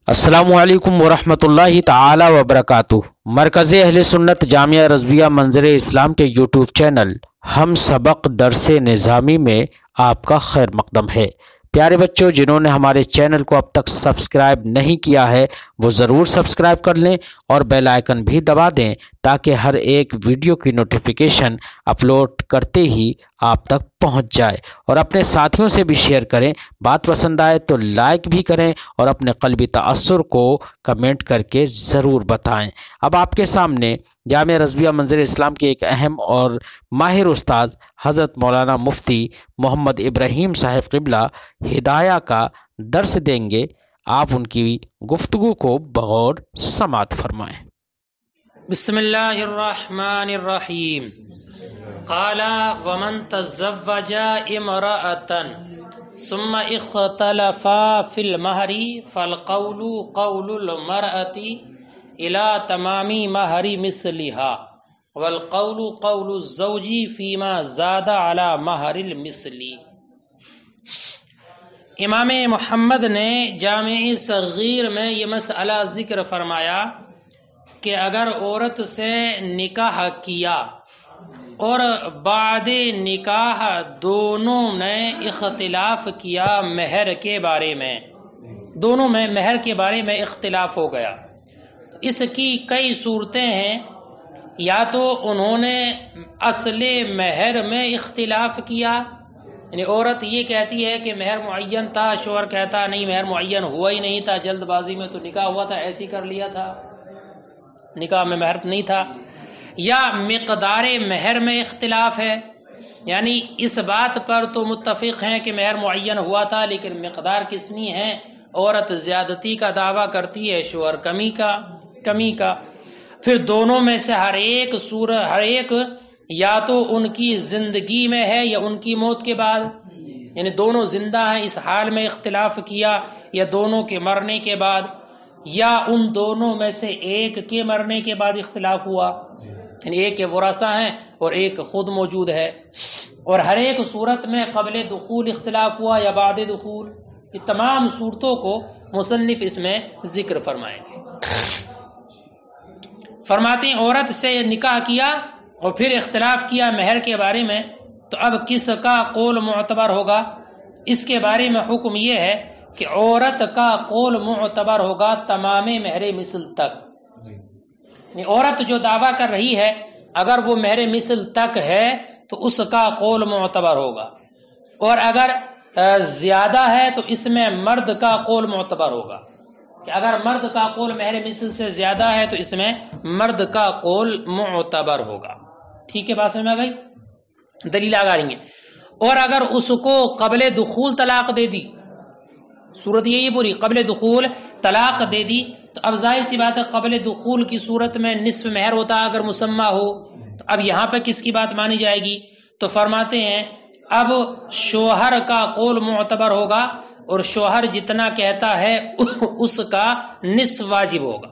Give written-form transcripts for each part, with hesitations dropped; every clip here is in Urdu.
السلام علیکم ورحمۃ اللہ تعالی وبرکاتہ۔ مرکز اہل سنت جامعہ رضویہ منظر اسلام کے یوٹیوب چینل ہم سبق درس نظامی میں آپ کا خیر مقدم ہے۔ پیارے بچوں، جنہوں نے ہمارے چینل کو اب تک سبسکرائب نہیں کیا ہے وہ ضرور سبسکرائب کر لیں اور بیل آئیکن بھی دبا دیں تاکہ ہر ایک ویڈیو کی نوٹیفیکیشن اپلوڈ کرتے ہی آپ تک پہنچ جائے، اور اپنے ساتھیوں سے بھی شیئر کریں۔ بات پسند آئے تو لائک بھی کریں اور اپنے قلبی تاثر کو کمنٹ کر کے ضرور بتائیں۔ اب آپ کے سامنے جامعہ رضویہ منظر اسلام کے ایک اہم اور ماہر استاد حضرت مولانا مفتی محمد ابراہیم صاحب قبلہ ہدایہ کا درس دیں گے۔ آپ ان کی گفتگو کو بغور سماعت فرمائیں۔ بسم اللہ الرحمن الرحیم۔ قال ومن تزوج امرأة ثم اختلفا في المہر فالقول قول المرأة الى تمام مہر مثلها والقول قول الزوج فيما زاد على مہر المثل۔ امام محمد نے جامع صغیر میں یہ مسئلہ ذکر فرمایا کہ اگر عورت سے نکاح کیا اور بعد نکاح دونوں نے اختلاف کیا مہر کے بارے میں، دونوں میں مہر کے بارے میں اختلاف ہو گیا، تو اس کی کئی صورتیں ہیں۔ یا تو انہوں نے اصل مہر میں اختلاف کیا، یعنی عورت یہ کہتی ہے کہ مہر معین تھا، شوہر کہتا نہیں مہر معین ہوا ہی نہیں تھا، جلد بازی میں تو نکاح ہوا تھا، ایسے ہی کر لیا تھا، نکاح میں مہر نہیں تھا۔ یا مقدار مہر میں اختلاف ہے، یعنی اس بات پر تو متفق ہیں کہ مہر معین ہوا تھا لیکن مقدار کتنی ہے، عورت زیادتی کا دعویٰ کرتی ہے، شوہر کمی کا۔ پھر دونوں میں سے ہر ایک یا تو ان کی زندگی میں ہے یا ان کی موت کے بعد، یعنی دونوں زندہ ہیں اس حال میں اختلاف کیا، یا دونوں کے مرنے کے بعد، یا ان دونوں میں سے ایک کے مرنے کے بعد اختلاف ہوا، یعنی ایک کے ورثہ ہیں اور ایک خود موجود ہے، اور ہر ایک صورت میں قبل دخول اختلاف ہوا یا بعد دخول۔ یہ تمام صورتوں کو مصنف اس میں ذکر فرمائیں گے۔ فرماتے ہیں عورت سے نکاح کیا اور پھر اختلاف کیا مہر کے بارے میں، تو اب کس کا قول معتبر ہوگا؟ اس کے بارے میں حکم یہ ہے کہ عورت کا قول معتبر ہوگا تمام مہر مثل تک، یعنی عورت جو دعویٰ کر رہی ہے اگر وہ مہر مثل تک ہے تو اس کا قول معتبر ہوگا، اور اگر زیادہ ہے تو اس میں مرد کا قول معتبر ہوگا، کہ اگر مرد کا قول مہر مثل سے زیادہ ہے تو اس میں مرد کا قول معتبر ہوگا۔ ٹھیک ہے، بات سمجھ میں آ گئی؟ دلیل آگا رہی ہیں۔ اور اگر اس کو قبل دخول طلاق دے دی، صورت یہی پوری قبل دخول طلاق دے دی، تو اب ظاہر سی بات ہے قبل دخول کی صورت میں نصف مہر ہوتا اگر مسمہ ہو، تو اب یہاں پہ کس کی بات مانی جائے گی؟ تو فرماتے ہیں اب شوہر کا قول معتبر ہوگا، اور شوہر جتنا کہتا ہے اس کا نصف واجب ہوگا،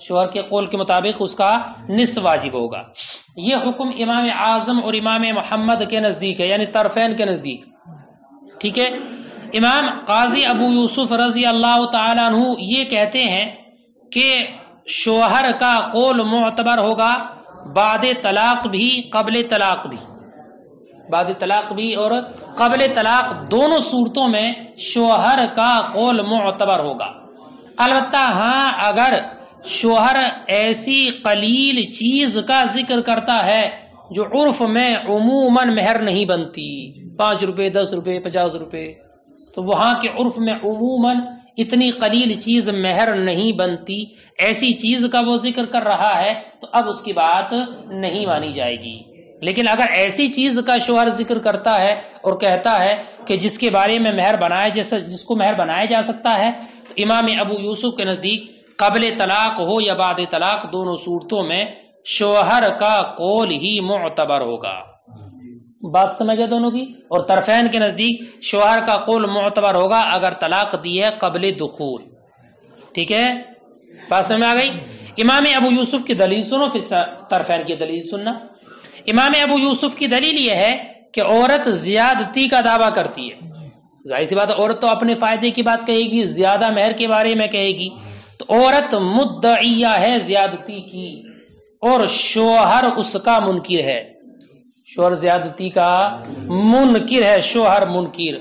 شوہر کے قول کے مطابق اس کا نصف واجب ہوگا۔ یہ حکم امام اعظم اور امام محمد کے نزدیک ہے، یعنی طرفین کے نزدیک۔ ٹھیک ہے، امام قاضی ابو یوسف رضی اللہ تعالیٰ عنہ یہ کہتے ہیں کہ شوہر کا قول معتبر ہوگا بعد طلاق بھی قبل طلاق بھی، بعد طلاق بھی اور قبل طلاق دونوں صورتوں میں شوہر کا قول معتبر ہوگا۔ البتہ ہاں اگر شوہر ایسی قلیل چیز کا ذکر کرتا ہے جو عرف میں عموماً مہر نہیں بنتی، 5 روپے 10 روپے 50 روپے، تو وہاں کے عرف میں عموماً اتنی قلیل چیز مہر نہیں بنتی، ایسی چیز کا وہ ذکر کر رہا ہے تو اب اس کی بات نہیں مانی جائے گی۔ لیکن اگر ایسی چیز کا شوہر ذکر کرتا ہے اور کہتا ہے کہ جس کے بارے میں جس کو مہر بنایا جا سکتا ہے، تو امام ابو یوسف کے نزدیک قبل طلاق ہو یا بعد طلاق دونوں صورتوں میں شوہر کا قول ہی معتبر ہوگا۔ بات سمجھ گئے دونوں کی؟ اور طرفین کے نزدیک شوہر کا قول معتبر ہوگا اگر طلاق دی ہے قبل دخول۔ ٹھیک ہے، بات سمجھ آ گئی؟ امام ابو یوسف کی دلیل سنو، پھر طرفین کی دلیل سننا۔ امام ابو یوسف کی دلیل یہ ہے کہ عورت زیادتی کا دعویٰ کرتی ہے، ظاہر سی بات ہے عورت تو اپنے فائدے کی بات کہے گی، زیادہ مہر کے بارے میں کہے گی، تو عورت مدعیہ ہے زیادتی کی اور شوہر اس کا منکر ہے، شوہر زیادتی کا منکر ہے، شوہر منکر،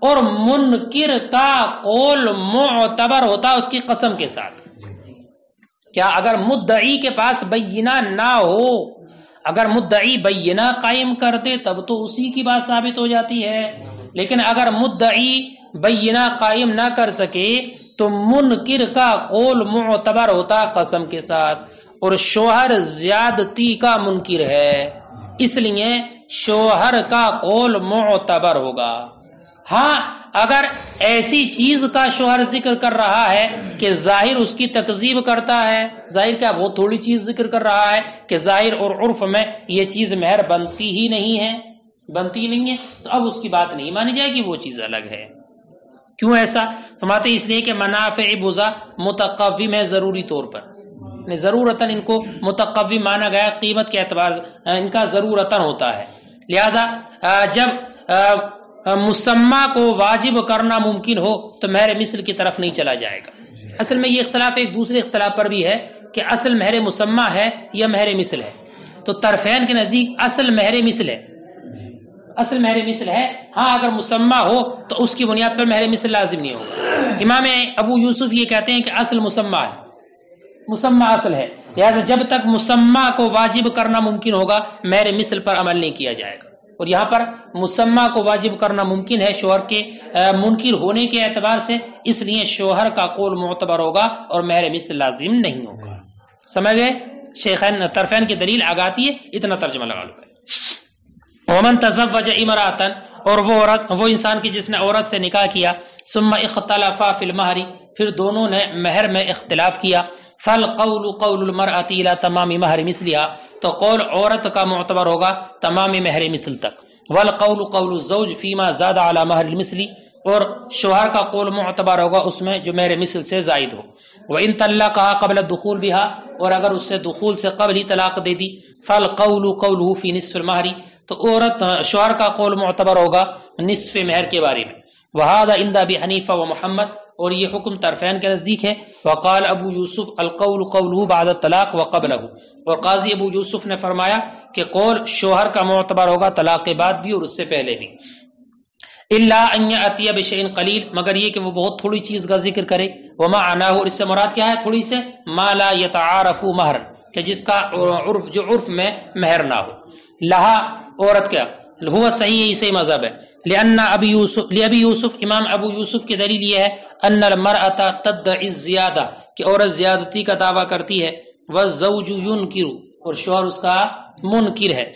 اور منکر کا قول معتبر ہوتا ہے اس کی قسم کے ساتھ۔ کیا اگر مدعی کے پاس بینہ نہ ہو، اگر مدعی بینہ قائم کر دے تب تو اسی کی بات ثابت ہو جاتی ہے، لیکن اگر مدعی بینہ قائم نہ کر سکے تو منکر کا قول معتبر ہوتا قسم کے ساتھ، اور شوہر زیادتی کا منکر ہے، اس لیے شوہر کا قول معتبر ہوگا۔ ہاں اگر ایسی چیز کا شوہر ذکر کر رہا ہے کہ ظاہر اس کی تکذیب کرتا ہے، ظاہر کیا وہ تھوڑی چیز ذکر کر رہا ہے کہ ظاہر اور عرف میں یہ چیز مہر بنتی ہی نہیں ہے، تو اب اس کی بات نہیں مانی جائے گی، وہ چیز الگ ہے۔ کیوں ایسا فرماتے؟ اس لیے کہ منافع بزا متقوم ہے ضروری طور پر، ضرورتاً ان کو متقوم مانا گیا، قیمت کے اعتبار ان کا ضرورتاً ہوتا ہے، لہذا جب مسمہ کو واجب کرنا ممکن ہو تو مہر مثل کی طرف نہیں چلا جائے گا۔ اصل میں یہ اختلاف ایک دوسرے اختلاف پر بھی ہے کہ اصل مہر مسمہ ہے یا مہر مثل ہے، تو طرفین کے نزدیک اصل مہر مثل ہے، اصل مہر مثل ہے، ہاں اگر مسمہ ہو تو اس کی بنیاد پر مہر مثل لازم نہیں ہوگا۔ امام ابو یوسف یہ کہتے ہیں کہ اصل مسمہ ہے، مسمہ اصل ہے، لہذا جب تک مسمہ کو واجب کرنا ممکن ہوگا مہر مثل پر عمل نہیں کیا جائے گا، اور یہاں پر مسمہ کو واجب کرنا ممکن ہے شوہر کے منکر ہونے کے اعتبار سے، اس لیے شوہر کا قول معتبر ہوگا اور مہر مثل لازم نہیں ہوگا۔ سمجھ گئے؟ شیخین طرفین کی دلیل آگاتی ہے، اتنا ترجمہ لگا لو۔ ومن تزوج امرأة، اور وہ عورت، وہ انسان کی جس نے عورت سے نکاح کیا، ثم اختلفا فی المہر، پھر دونوں نے مہر میں اختلاف کیا، فالقول قول المرأة الى تمام مہر مثلها، تو قول عورت کا معتبر ہوگا تمام مہر مثل تک، والقول قول الزوج فیما زاد على مہر المثل، اور شوہر کا قول معتبر ہوگا اس میں جو مہر مثل سے زائد ہو، وان طلقها قبل الدخول بها، اور اگر اس سے دخول سے قبل ہی طلاق دے دی، فالقول قوله فی نصف المہر، تو عورت شوہر کا قول معتبر ہوگا نصف مہر کے بارے میں، وهذا عند ابی حنیفہ و محمد، اور یہ حکم طرفین کے نزدیک ہے، وقال ابو یوسف القول قوله بعد الطلاق وقبله، اور قاضی ابو یوسف نے فرمایا کہ قول شوہر کا معتبر ہوگا طلاق کے بعد بھی اور اس سے پہلے بھی، الا ان یاتی بشیء قلیل، مگر یہ کہ وہ بہت تھوڑی چیز کا ذکر کرے، وما عناه، اور اس سے مراد کیا ہے تھوڑی سے، ما لا يتعارف مہر، کہ جس کا عرف، جو عرف میں مہر نہ ہو، لہا عورت کا، ہوا صحیح ہے، صحیح مذہب ہے، لأن ابی یوسف، امام ابو یوسف کی دلیل یہ ہے، ان المرأة تدعی الزیادہ، کہ عورت زیادتی کا دعویٰ کرتی ہے، والزوج ینکر، اور شوہر اس کا منکر ہے،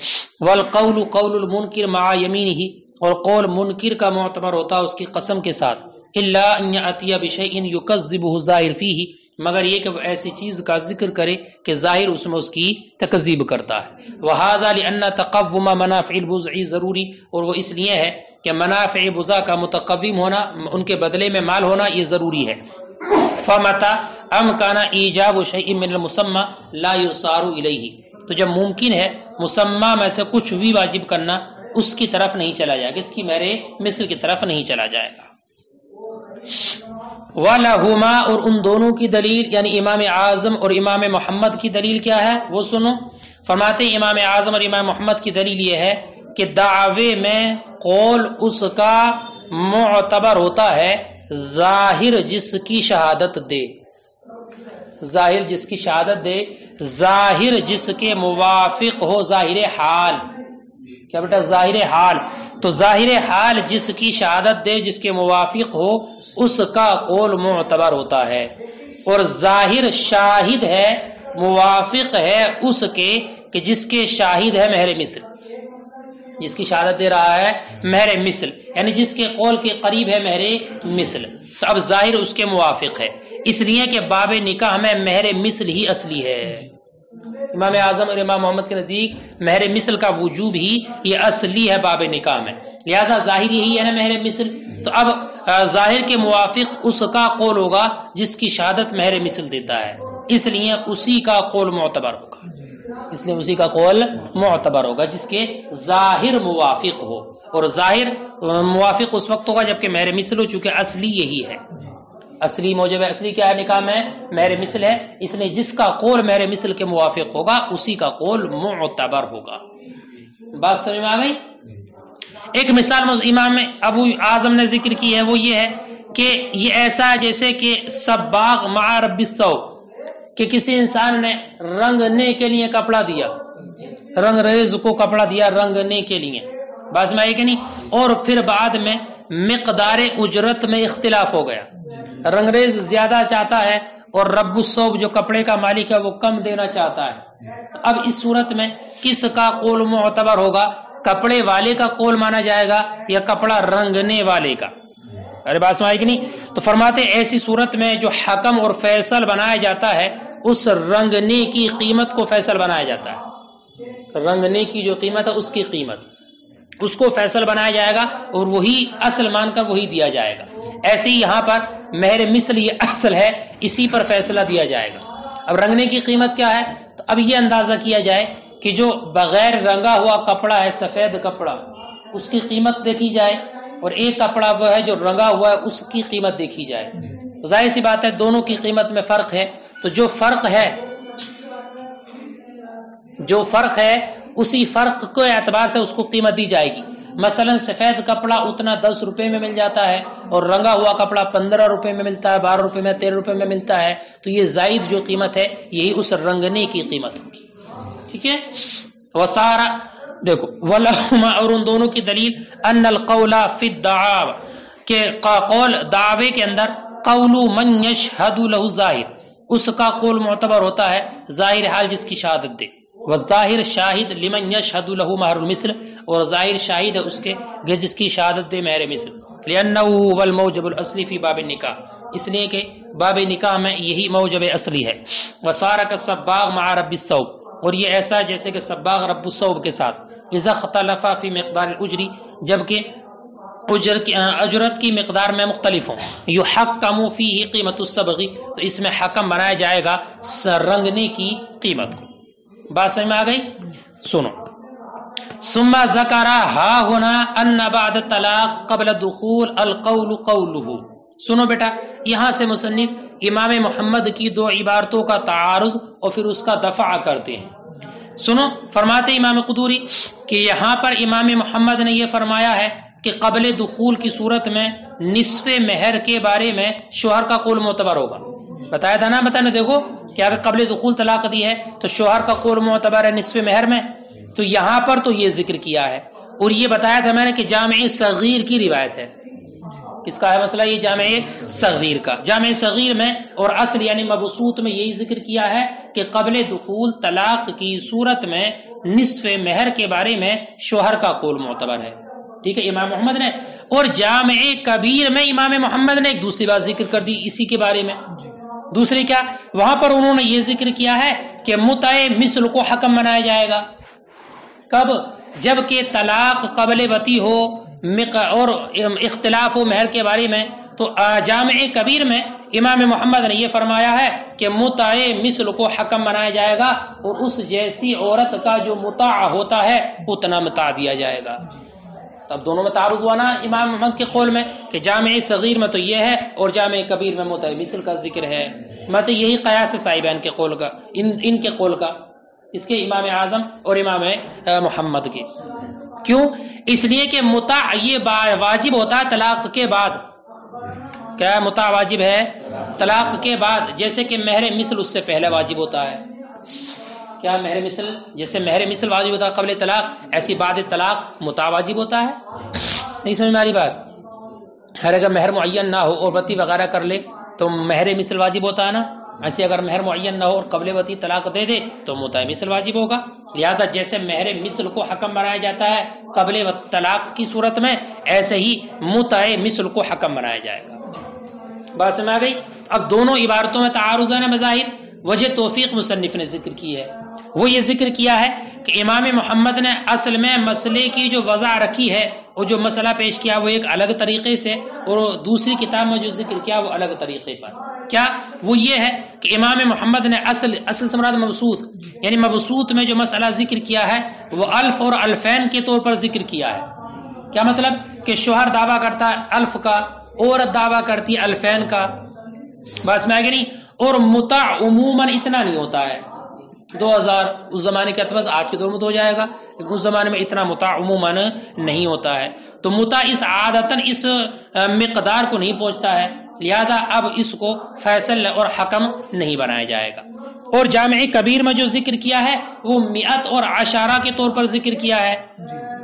والقول قول المنکر مع یمینہ، اور قول منکر کا معتبر ہوتا ہے اس کی قسم کے ساتھ، الا ان یأتی بشیء یکذبہ الظاہر فیہ، مگر یہ کہ وہ ایسی چیز کا ذکر کرے کہ ظاہر اس میں اس کی تکذیب کرتا ہے، وہذا لأن تقوم منافع البضع ضروری، اور وہ اس لیے ہے کہ منافع بضع کا متقوم ہونا، ان کے بدلے میں مال ہونا یہ ضروری ہے، فمتى امکان ایجاب شیء من المسمى لا یصار الیہ، تو جب ممکن ہے مسمى میں سے کچھ بھی واجب کرنا، اس کی طرف نہیں چلا جائے گا، اس کی مہر مثل کی طرف نہیں چلا جائے گا۔ وَلَهُمَا، اور ان دونوں کی دلیل یعنی امام اعظم اور امام محمد کی دلیل کیا ہے وہ سنو، فرماتے ہیں امام اعظم اور امام محمد کی دلیل یہ ہے کہ دعوے میں قول اس کا معتبر ہوتا ہے ظاہر جس کی شہادت دے، ظاہر جس کی شہادت دے، ظاہر جس کے موافق ہو ظاہر حال، کیا بیٹا ظاہر حال، تو ظاہر حال جس کی شہادت دے، جس کے موافق ہو، اس کا قول معتبر ہوتا ہے، اور ظاہر شاہد ہے، موافق ہے اس کے کہ جس کے شاہد ہے مہر مثل، جس کی شہادت دے رہا ہے مہر مثل، یعنی جس کے قول کے قریب ہے مہر مثل، تو اب ظاہر اس کے موافق ہے، اس لیے کہ باب نکاح میں مہر مثل ہی اصلی ہے، امام اعظم اور امام محمد کے نزدیک مہر مثل کا وجوب ہی یہ اصلی ہے باب نکاح میں، لہذا ظاہر یہی ہے نا مہر مثل، تو اب ظاہر کے موافق اس کا قول ہوگا جس کی شہادت مہر مثل دیتا ہے، اس لیے اسی کا قول معتبر ہوگا۔ اس لیے اسی کا قول معتبر ہوگا جس کے ظاہر موافق ہو، اور ظاہر موافق اس وقت ہوگا جبکہ مہر مثل ہو، چونکہ اصلی یہی ہے، اصلی موجب اصلی کیا ہے نکاح میں مہر مثل ہے، اس لیے جس کا قول مہر مثل کے موافق ہوگا اسی کا قول معتبر ہوگا۔ بات سمجھ میں آ گئی؟ ایک مثال امام ابو اعظم نے ذکر کی ہے، وہ یہ ہے کہ یہ ایسا جیسے کہ صباغ مع رب الثوب، کہ کسی انسان نے رنگنے کے لیے کپڑا دیا، رنگ ریز کو کپڑا دیا رنگنے کے لیے، بس میں کہ نہیں، اور پھر بعد میں مقدار اجرت میں اختلاف ہو گیا، رنگریز زیادہ چاہتا ہے اور رب الثوب جو کپڑے کا مالک ہے وہ کم دینا چاہتا ہے۔ اب اس صورت میں کس کا قول معتبر ہوگا؟ کپڑے والے کا قول مانا جائے گا یا کپڑا رنگنے والے کا؟ ارے بات سمجھ کہ نہیں؟ تو فرماتے ایسی صورت میں جو حکم اور فیصل بنایا جاتا ہے اس رنگنے کی قیمت کو فیصل بنایا جاتا ہے، رنگنے کی جو قیمت ہے اس کی قیمت اس کو فیصل بنایا جائے گا اور وہی اصل مان کر وہی دیا جائے گا۔ ایسے ہی یہاں پر مہر مثل یہ اصل ہے، اسی پر فیصلہ دیا جائے گا۔ اب رنگنے کی قیمت کیا ہے؟ تو اب یہ اندازہ کیا جائے کہ جو بغیر رنگا ہوا کپڑا ہے، سفید کپڑا، اس کی قیمت دیکھی جائے، اور ایک کپڑا وہ ہے جو رنگا ہوا ہے اس کی قیمت دیکھی جائے۔ تو ظاہر سی بات ہے دونوں کی قیمت میں فرق ہے، تو جو فرق ہے اسی فرق کو اعتبار سے اس کو قیمت دی جائے گی۔ مثلا سفید کپڑا اتنا 10 روپے میں مل جاتا ہے اور رنگا ہوا کپڑا 15 روپے میں ملتا ہے، 12 روپے میں، 13 روپے میں ملتا ہے، تو یہ زائد جو قیمت ہے یہی اس رنگنے کی قیمت ہوگی، ٹھیک ہے۔ وسارا دیکھو ولہما، اور ان دونوں کی دلیل ان القول فی الدعاء، کہ قول دعوے کے اندر قول من یشہد له ظاہر، اس کا قول معتبر ہوتا ہے ظاہر حال جس کی شہادت دے، والظاہر شاہد لمن یشہد له مہر المثل، اور ظاہر شاہد ہے اس کے جس کی شہادت دے مہر مثل، لأنہ هو الموجب الاصلی فی باب النکاح، اس لیے کہ باب نکاح میں یہی موجب اصلی ہے۔ وصار کالصباغ مع رب الثوب، اور یہ ایسا جیسے کہ صباغ رب الثوب کے ساتھ، اذا اختلف فی مقدار الاجری، جبکہ اجرت کی مقدار میں مختلف ہوں، یحکم فیہ قیمت الصبغ، تو اس میں حکم بنایا جائے گا رنگنے کی قیمت کو۔ بات سمجھ میں آ گئی؟ سنو، ثم ذکر ہا ہونا ان بعد الطلاق قبل دخول القول قوله، سنو بیٹا، یہاں سے مصنف امام محمد کی دو عبارتوں کا تعارض اور پھر اس کا دفع کرتے ہیں۔ سنو، فرماتے امام قدوری کہ یہاں پر امام محمد نے یہ فرمایا ہے کہ قبل دخول کی صورت میں نصف مہر کے بارے میں شوہر کا قول معتبر ہوگا، بتایا تھا نا، بتانا دیکھو کہ اگر قبل دخول طلاق دی ہے تو شوہر کا قول معتبر ہے نصف مہر میں، تو یہاں پر تو یہ ذکر کیا ہے، اور یہ بتایا تھا میں نے کہ جامع صغیر کی روایت ہے، کس کا ہے مسئلہ؟ یہ جامع صغیر کا، جامع صغیر میں اور اصل یعنی مبسوط میں یہی ذکر کیا ہے کہ قبل دخول طلاق کی صورت میں نصف مہر کے بارے میں شوہر کا قول معتبر ہے، ٹھیک ہے، امام محمد نے۔ اور جامع کبیر میں امام محمد نے ایک دوسری بات ذکر کر دی اسی کے بارے میں، دوسری کیا؟ وہاں پر انہوں نے یہ ذکر کیا ہے کہ متع مثل کو حکم بنایا جائے گا، کب؟ جبکہ طلاق قبل وطی ہو اور اختلاف ہو مہر کے بارے میں، تو جامع کبیر میں امام محمد نے یہ فرمایا ہے کہ متع مثل کو حکم بنایا جائے گا، اور اس جیسی عورت کا جو متع ہوتا ہے اتنا متع دیا جائے گا۔ اب دونوں میں تعارض ہوا نا امام محمد کے قول میں کہ جامع صغیر میں تو یہ ہے اور جامع کبیر میں متع مثل کا ذکر ہے، مت یہی قیاس صاحبین کے قول کا، ان کے قول کا، اس کے امام اعظم اور امام محمد کے۔ کیوں؟ اس لیے کہ متع یہ واجب ہوتا ہے طلاق کے بعد، کیا متع واجب ہے طلاق کے بعد، جیسے کہ مہر مثل اس سے پہلے واجب ہوتا ہے، کیا مہر مثل، جیسے مہر مثل واجب ہوتا ہے قبل طلاق، ایسی بعد طلاق متع واجب ہوتا ہے۔ نہیں سمجھ میں آ رہی بات؟ ہر اگر مہر معین نہ ہو اور وطی وغیرہ کر لے تو مہر مثل واجب ہوتا ہے نا، ایسے اگر مہر معین نہ ہو اور قبل وطی طلاق دے دے تو متع مثل واجب ہوگا۔ لہذا جیسے مہر مثل کو حکم بنایا جاتا ہے قبل طلاق کی صورت میں، ایسے ہی متع مثل کو حکم بنایا جائے گا۔ بات سمجھ آ گئی؟ اب دونوں عبارتوں میں تعارض ہے نا بظاہر، وجہ توفیق مصنف نے ذکر کی ہے، وہ یہ ذکر کیا ہے کہ امام محمد نے اصل میں مسئلے کی جو وضع رکھی ہے اور جو مسئلہ پیش کیا وہ ایک الگ طریقے سے، اور دوسری کتاب میں جو ذکر کیا وہ الگ طریقے پر. کیا وہ یہ ہے کہ امام محمد نے اصل سے مراد مبسوط، یعنی مبسوط میں جو مسئلہ ذکر کیا ہے وہ الف اور الفین کے طور پر ذکر کیا ہے. کیا مطلب کہ شوہر دعویٰ کرتا ہے الف کا، عورت دعویٰ کرتی ہے الفین کا، بس میں آگے نہیں. اور متع عموماً اتنا نہیں ہوتا ہے 2000 اس زمانے کے اعتبار آج کے دور میں تو ہو جائے گا، لیکن اس زمانے میں اتنا متع عموماً نہیں ہوتا ہے. تو متع اس عادتاً اس مقدار کو نہیں پہنچتا ہے، لہذا اب اس کو فیصل اور حکم نہیں بنایا جائے گا. اور جامع کبیر میں جو ذکر کیا ہے وہ 100 اور عشارہ کے طور پر ذکر کیا ہے.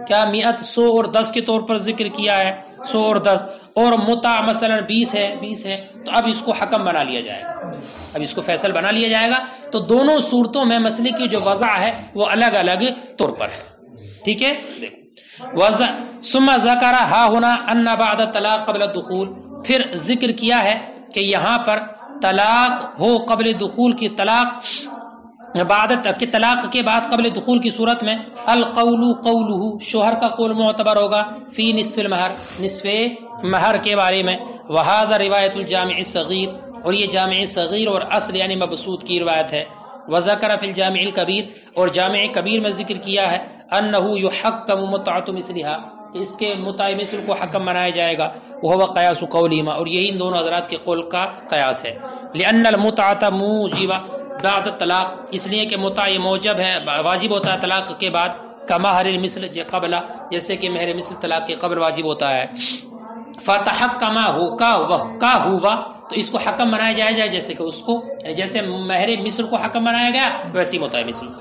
کیا 100 100 اور 10 کے طور پر ذکر کیا ہے، 100 اور 10. اور متع مثلا 20 ہے تو اب اس کو حکم بنا لیا جائے گا، اب اس کو فیصل بنا لیا جائے گا. تو دونوں صورتوں میں مسئلے کی جو وضع ہے وہ الگ الگ طور پر ہے. ٹھیک ہے، وضع ثم ذکر ہا ہونا ان بعد طلاق قبل الدخول، پھر ذکر کیا ہے کہ یہاں پر طلاق ہو قبل دخول کی طلاق، بعد کہ طلاق کے بعد قبل دخول کی صورت میں القول قولہ، شوہر کا قول معتبر ہوگا، فی نصف المہر، نصف مہر کے بارے میں. وہذا روایت الجامع الصغیر، اور یہ جامع صغیر اور اصل یعنی مبسوط کی روایت ہے. وذکر فی الجامع الکبیر، اور جامع کبیر میں ذکر کیا ہے انہ یحکم متعۃ مثلھا، کہ اس کے متع مثل کو حکم بنایا جائے گا. وہ قیاس قولہما، اور یہی ان دونوں حضرات کے قول کا قیاس ہے. لأن المتعۃ موجبہ بعد الطلاق، اس لیے کہ متع موجب ہے، واجب ہوتا ہے طلاق کے بعد. کمہر المثل قبل، جیسے کہ مہر مثل طلاق کے قبل واجب ہوتا ہے. فتحکما ہو کا ہوا، تو اس کو حکم بنایا جائے جیسے کہ اس کو، جیسے مہر مثل کو حکم بنایا گیا ویسی متع مثل کو.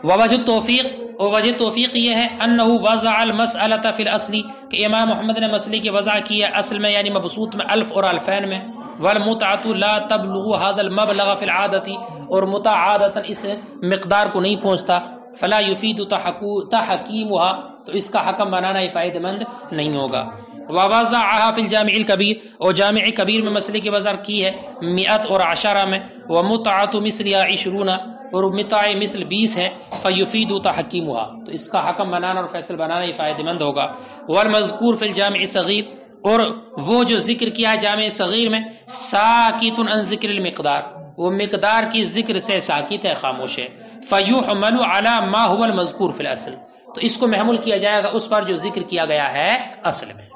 ووجہ توفیق، اور وجہ توفیق یہ ہے انہ وضع المسألۃ فی الاصل، کہ امام محمد نے مسئلے کی وضع کی ہے اصل میں یعنی مبسوط میں الف اور الفین میں. والمتعۃ لا تبلغ هذا المبلغ فی العادۃ، اور متع عادتاً اس مقدار کو نہیں پہنچتا. فلا یفید تحکیمها، تو اس کا حکم بنانا یہ فائدہ مند نہیں ہوگا. ووضعها فی الجامع الکبیر، اور جامع کبیر میں مسئلے کی وضع کی ہے 100 اور عشرہ میں. ومتعۃ مثلها 20، اور متع مثل 20 ہے. فیفید تحکیمها، تو اس کا حکم بنانا اور فیصل بنانا یہ فائدہ مند ہوگا. والمذکور فی الجامع الصغیر، اور وہ جو ذکر کیا ہے جامع صغیر میں ساکت عن ذکر المقدار، وہ مقدار کی ذکر سے ساکت ہے، خاموش ہے. فیحمل علی ما هو المذکور فی الاصل، تو اس کو محمول کیا جائے گا اس پر جو ذکر کیا گیا ہے اصل میں.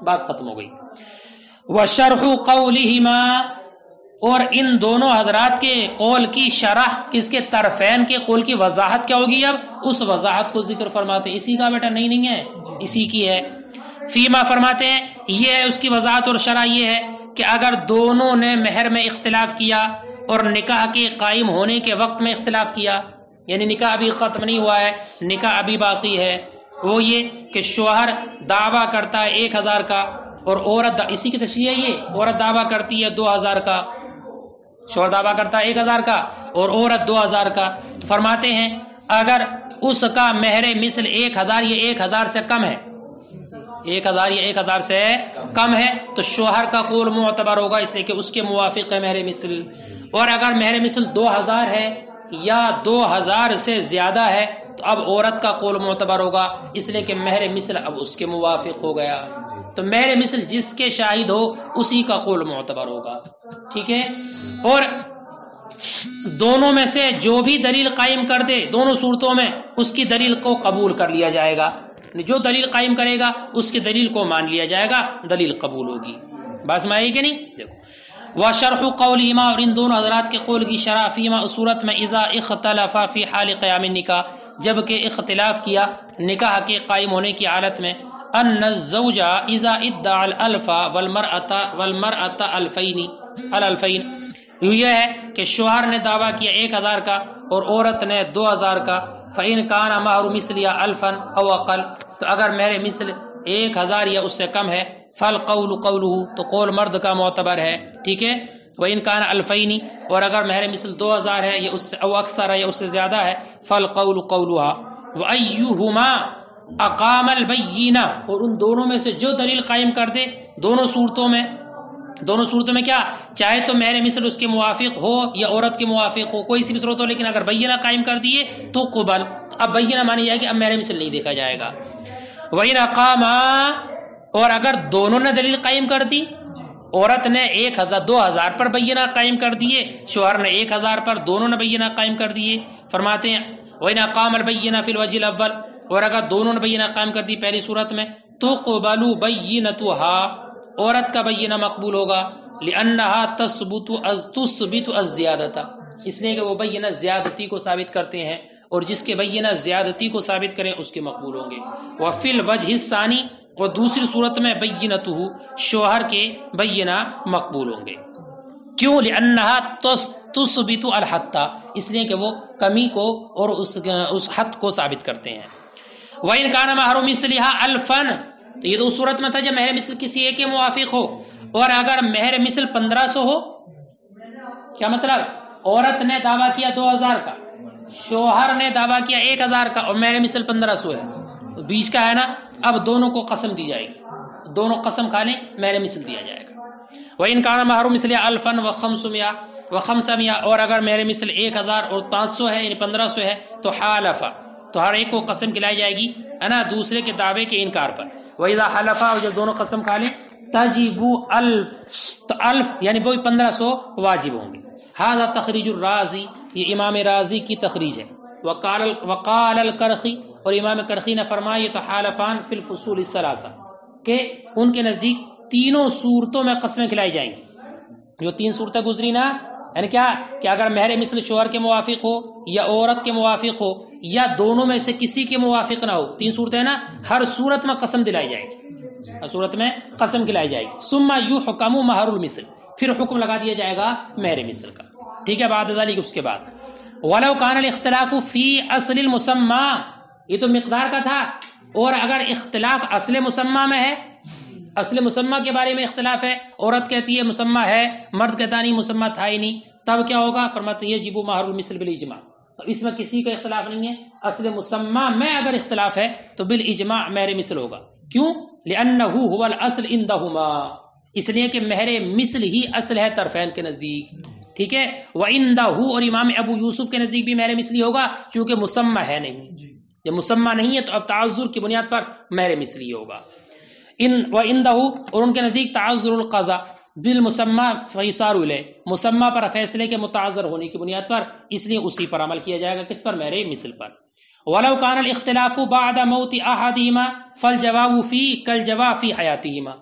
بات ختم ہو گئی. وشرح قولہما، اور ان دونوں حضرات کے قول کی شرح، کس کے؟ طرفین کے قول کی وضاحت کیا ہوگی؟ اب اس وضاحت کو ذکر فرماتے ہیں. اسی کا بیٹا نہیں ہے، اسی کی ہے. فیما فرماتے ہیں یہ ہے اس کی وضاحت اور شرح یہ ہے کہ اگر دونوں نے مہر میں اختلاف کیا اور نکاح کے قائم ہونے کے وقت میں اختلاف کیا، یعنی نکاح ابھی ختم نہیں ہوا ہے، نکاح ابھی باقی ہے، وہ یہ کہ شوہر دعویٰ کرتا ہے 1000 کا اور عورت اسی کی تشریح ہے، یہ عورت دعویٰ کرتی ہے 2000 کا، شوہر دعویٰ کرتا ہے 1000 کا اور عورت 2000 کا. تو فرماتے ہیں اگر اس کا مہر مثل 1000 یہ 1000 سے کم ہے، 1000 یہ 1000 سے کم ہے، تو شوہر کا قول معتبر ہوگا، اس لیے کہ اس کے موافق ہے مہر مثل. اور اگر مہر مثل 2000 ہے یا 2000 سے زیادہ ہے تو اب عورت کا قول معتبر ہوگا، اس لیے کہ مہر مثل اب اس کے موافق ہو گیا. تو مہر مثل جس کے شاہد ہو اسی کا قول معتبر ہوگا. ٹھیک ہے. اور دونوں میں سے جو بھی دلیل قائم کر دے دونوں صورتوں میں، اس کی دلیل کو قبول کر لیا جائے گا. جو دلیل قائم کرے گا اس کی دلیل کو مان لیا جائے گا، دلیل قبول ہوگی. بات میں آئی کہ نہیں؟ دیکھو وشرح قولہما، اور ان دونوں حضرات کے قول کی شرح فیما صورت میں اذا اختلف فی حال قیام النکاح، جب کہ اختلاف کیا نکاح کے قائم ہونے کی حالت میں. ان الزوج اذا ادعى الالف والمرأة الالفین، یہ ہے کہ شوہر نے دعویٰ کیا 1000 کا اور عورت نے 2000 کا. فإن كان مہر مثلها 1000 او اقل، تو اگر مہر مثل 1000 یا اس سے کم ہے، فالقول قوله، تو قول مرد کا معتبر ہے. ٹھیک ہے. وإن كان 2000، اور اگر مہر مثل 2000 ہے یا اس سے او اکثر ہے یا اس سے زیادہ ہے، فالقول قولها. وأيهما اقام البینہ، اور ان دونوں میں سے جو دلیل قائم کر دے دونوں صورتوں میں کیا، چاہے تو مہر مثل اس کے موافق ہو یا عورت کے موافق ہو، کوئی سی بھی صورت ہو، لیکن اگر بینہ قائم کر دیے تو قبل. اب بینہ مانی جائے گی، اب مہر مثل نہیں دیکھا جائے گا. وَإِنْ أَقَامَا، اور اگر دونوں نے دلیل قائم کر دی، عورت نے 2000 پر بینہ قائم کر دیے، شوہر نے 1000 پر، دونوں نے بینہ قائم کر دیے، فرماتے ہیں وَإِنْ أَقَامَ الْبَيِّنَةَ فِي الْوَجْهِ الْأَوَّلِ، اور اگر دونوں نے بینہ قائم کر دی پہلی صورت میں، تُقْبَلُ بَيِّنَتُهَا، عورت کا بینہ مقبول ہوگا، لِأَنَّهَا تُثْبِتُ الزِّيَادَةَ، اس لیے کہ وہ بینہ زیادتی کو ثابت کرتے ہیں، اور جس کے بینہ زیادتی کو ثابت کریں اس کے مقبول ہوں گے۔ وَفِي الْوَجْهِ الثَّانِي، اور دوسری صورت میں بینتہ، شوہر کے بینہ مقبول ہوں گے۔ کیوں؟ لِأَنَّهَا تُثْبِتُ الْحَدَّ، اس لیے کہ وہ کمی کو اور اس حد کو ثابت کرتے ہیں۔ وَإِنْ كَانَ مَهْرُ مِثْلِهَا أَلْفًا، تو یہ تو صورت میں تھا جب مہر مثل کسی ایک کے موافق ہو، اور اگر مہر مثل 1500 ہو، کیا مطلب؟ عورت نے دعویٰ کیا 2000 کا، شوہر نے دعویٰ کیا 1000 کا، اور مہر مثل 1500 ہے، تو بیچ کا ہے نا، اب دونوں کو قسم دی جائے گی، دونوں قسم کھا لیں، مہر مثل دیا جائے گا۔ وَإِنْ كَانَ مَهْرُ مِثْلِهَا أَلْفًا وَخَمْسَمِائَةً، اور اگر مہر مثل 1000 اور 500 ہے، یعنی 1500 ہے، تو حالفا، تو ہر ایک کو قسم کھلائی جائے گی ہے نا دوسرے کے دعوے کے انکار پر۔ وَإِذَا حَلَفَا، اور جب دونوں قسم کھا لیں، تَجِبُ الْف، تو الف یعنی وہی 1500 واجب ہوں گے۔ ھذا تخریج الرازی، یہ امام رازی کی تخریج ہے۔ وقال الکرخی، اور امام کرخی نے فرمایا یتحالفان فی الفصول الثلاثہ، کہ ان کے نزدیک تینوں صورتوں میں قسمیں کھلائی جائیں گی۔ جو 3 صورتیں گزری نا، یعنی کیا کہ اگر مہر مثل شوہر کے موافق ہو، یا عورت کے موافق ہو، یا دونوں میں سے کسی کے موافق نہ ہو، 3 صورتیں نا، ہر صورت میں قسم دلائی جائے گی، ہر صورت میں قسم کھلائی جائے گی۔ ثم یحکم مہر المثل، پھر حکم لگا دیا جائے گا مہر مثل کا، ٹھیک ہے۔ بعد ذلك، اس کے بعد ولو کان الاختلاف فی اصل المسمى، یہ تو مقدار کا تھا، اور اگر اختلاف اصل مسمى میں ہے، اصل مسمى کے بارے میں اختلاف ہے، عورت کہتی ہے مسمى ہے، مرد کہتا نہیں مسمى تھا ہی نہیں، تب کیا ہوگا؟ فرماتے ہیں یجب مہر المثل بالاجماع، تو اس میں کسی کا اختلاف نہیں ہے، اصل مسمى میں اگر اختلاف ہے تو بالاجماع مہر مثل ہوگا۔ کیوں؟ لأنہ هو الاصل عندهما، اس لیے کہ مہر مثل ہی اصل ہے طرفین کے نزدیک، ٹھیک ہے۔ وعندہ، اور امام ابو یوسف کے نزدیک بھی مہر مثلی ہوگا، کیونکہ مسمى ہے نہیں، جب مسمى نہیں ہے تو اب تعذر کی بنیاد پر مہر مثلی ہوگا۔ وعندہ، اور ان کے نزدیک تعذر القضاء بالمسمى فیصار الیہ، مسمى پر فیصلے کے متعذر ہونے کی بنیاد پر، اس لیے اسی پر عمل کیا جائے گا، کس پر؟ مہر مثل پر۔ ولو کان الاختلاف بعد موت احدهما فالجواب فی کالجواب فی حیاتهما،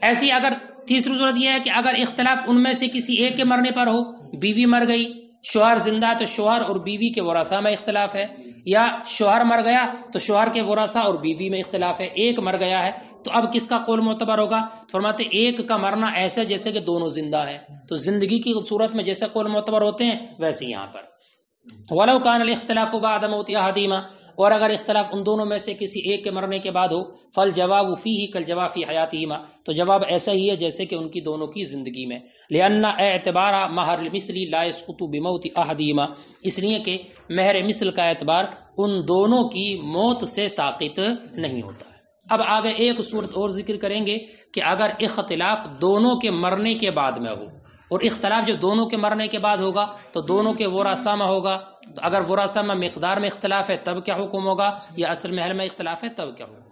ایسی اگر تیسری صورت یہ ہے کہ اگر اختلاف ان میں سے کسی ایک کے مرنے پر ہو، بیوی مر گئی، شوہر زندہ ہے تو شوہر اور بیوی کے ورثہ میں اختلاف ہے، یا شوہر مر گیا تو شوہر کے ورثہ اور بیوی میں اختلاف ہے، ایک مر گیا ہے تو اب کس کا قول معتبر ہوگا؟ فرماتے ایک کا مرنا ایسے جیسے کہ دونوں زندہ ہیں، تو زندگی کی صورت میں جیسے قول معتبر ہوتے ہیں ویسے یہاں پر۔ ولو کان الاختلاف بعد موت احدهما، اور اگر اختلاف ان دونوں میں سے کسی ایک کے مرنے کے بعد ہو، فالجواب فیہ کالجواب فی حیاتہما، تو جواب ایسا ہی ہے جیسے کہ ان کی دونوں کی زندگی میں۔ لأن اعتبار مہر المثل لا يسقط بموت احدہما، اس لیے کہ مہر مثل کا اعتبار ان دونوں کی موت سے ساقط نہیں ہوتا ہے۔ اب آگے ایک صورت اور ذکر کریں گے کہ اگر اختلاف دونوں کے مرنے کے بعد میں ہو، اور اختلاف جب دونوں کے مرنے کے بعد ہوگا تو دونوں کے ورثہ میں ہوگا، تو اگر ورثہ میں مقدار میں اختلاف ہے تب کیا حکم ہوگا، یا اصل مہر میں اختلاف ہے تب کیا ہوگا۔